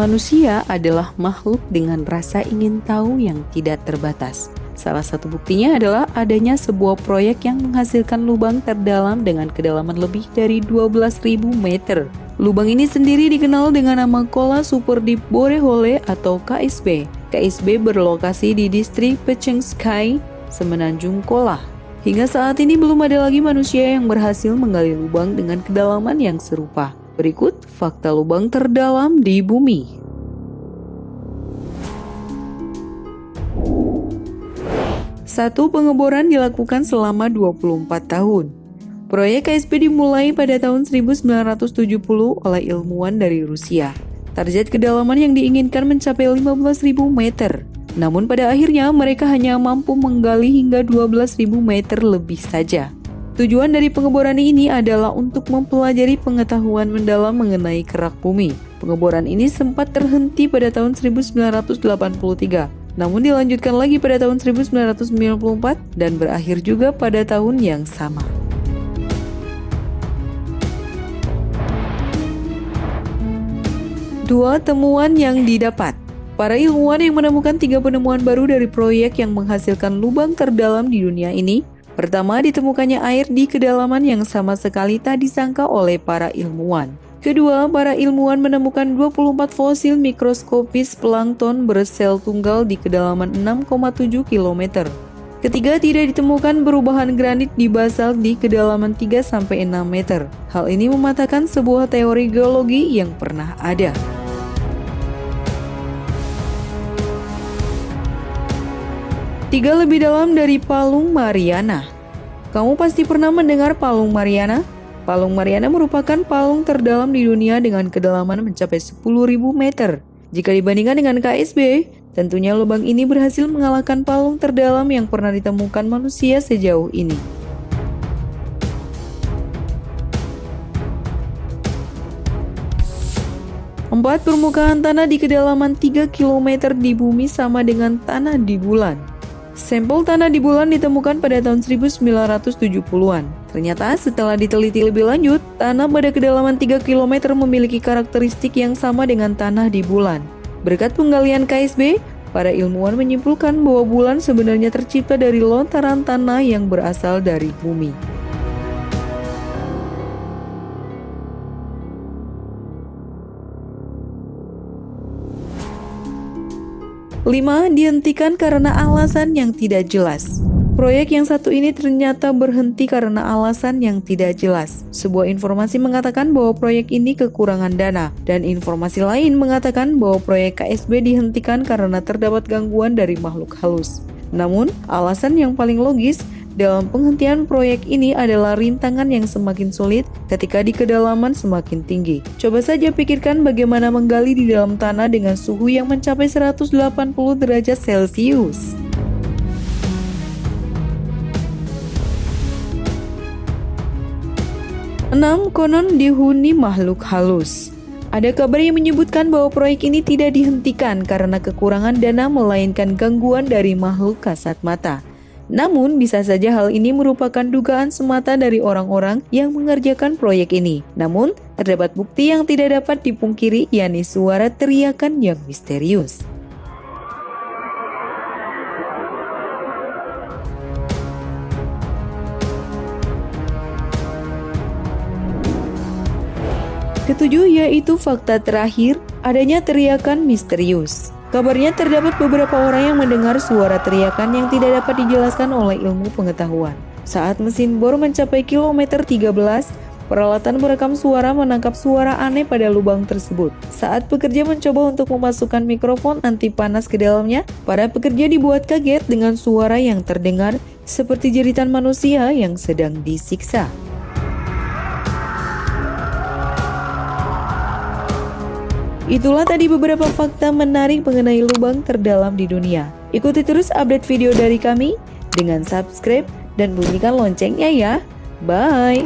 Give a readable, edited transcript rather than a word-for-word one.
Manusia adalah makhluk dengan rasa ingin tahu yang tidak terbatas. Salah satu buktinya adalah adanya sebuah proyek yang menghasilkan lubang terdalam dengan kedalaman lebih dari 12.000 meter. Lubang ini sendiri dikenal dengan nama Kola Super Deep Borehole atau KSB. KSB berlokasi di distrik Pechenskai, Semenanjung Kola. Hingga saat ini belum ada lagi manusia yang berhasil menggali lubang dengan kedalaman yang serupa. Berikut fakta lubang terdalam di bumi. Satu, pengeboran dilakukan selama 24 tahun. Proyek KSB dimulai pada tahun 1970 oleh ilmuwan dari Rusia. Target kedalaman yang diinginkan mencapai 15.000 meter. Namun pada akhirnya mereka hanya mampu menggali hingga 12.000 meter lebih saja. Tujuan dari pengeboran ini adalah untuk mempelajari pengetahuan mendalam mengenai kerak bumi. Pengeboran ini sempat terhenti pada tahun 1983, namun dilanjutkan lagi pada tahun 1994 dan berakhir juga pada tahun yang sama. Dua, temuan yang didapat. Para ilmuwan yang menemukan 3 penemuan baru dari proyek yang menghasilkan lubang terdalam di dunia ini. Pertama, ditemukannya air di kedalaman yang sama sekali tak disangka oleh para ilmuwan. Kedua, para ilmuwan menemukan 24 fosil mikroskopis plankton bersel tunggal di kedalaman 6,7 km. Ketiga, tidak ditemukan perubahan granit di basalt di kedalaman 3-6 meter. Hal ini mematahkan sebuah teori geologi yang pernah ada. Tiga, lebih dalam dari Palung Mariana. Kamu pasti pernah mendengar Palung Mariana? Palung Mariana merupakan palung terdalam di dunia dengan kedalaman mencapai 10.000 meter. Jika dibandingkan dengan KSB, tentunya lubang ini berhasil mengalahkan palung terdalam yang pernah ditemukan manusia sejauh ini. Empat, permukaan tanah di kedalaman 3 km di bumi sama dengan tanah di bulan. Sampel tanah di bulan ditemukan pada tahun 1970-an. Ternyata setelah diteliti lebih lanjut, tanah pada kedalaman 3 km memiliki karakteristik yang sama dengan tanah di bulan. Berkat penggalian KSB, para ilmuwan menyimpulkan bahwa bulan sebenarnya tercipta dari lontaran tanah yang berasal dari bumi. Lima, dihentikan karena alasan yang tidak jelas. Proyek yang satu ini ternyata berhenti karena alasan yang tidak jelas. Sebuah informasi mengatakan bahwa proyek ini kekurangan dana, dan informasi lain mengatakan bahwa proyek KSB dihentikan karena terdapat gangguan dari makhluk halus. Namun, alasan yang paling logis dalam penghentian proyek ini adalah rintangan yang semakin sulit ketika di kedalaman semakin tinggi. Coba saja pikirkan bagaimana menggali di dalam tanah dengan suhu yang mencapai 180 derajat Celcius. Enam, konon dihuni makhluk halus. Ada kabar yang menyebutkan bahwa proyek ini tidak dihentikan karena kekurangan dana melainkan gangguan dari makhluk kasat mata. Namun, bisa saja hal ini merupakan dugaan semata dari orang-orang yang mengerjakan proyek ini. Namun, terdapat bukti yang tidak dapat dipungkiri, yakni suara teriakan yang misterius. Ketujuh, yaitu fakta terakhir, adanya teriakan misterius. Kabarnya terdapat beberapa orang yang mendengar suara teriakan yang tidak dapat dijelaskan oleh ilmu pengetahuan. Saat mesin bor mencapai kilometer 13, peralatan perekam suara menangkap suara aneh pada lubang tersebut. Saat pekerja mencoba untuk memasukkan mikrofon anti panas ke dalamnya, para pekerja dibuat kaget dengan suara yang terdengar seperti jeritan manusia yang sedang disiksa. Itulah tadi beberapa fakta menarik mengenai lubang terdalam di dunia. Ikuti terus update video dari kami dengan subscribe dan bunyikan loncengnya ya. Bye!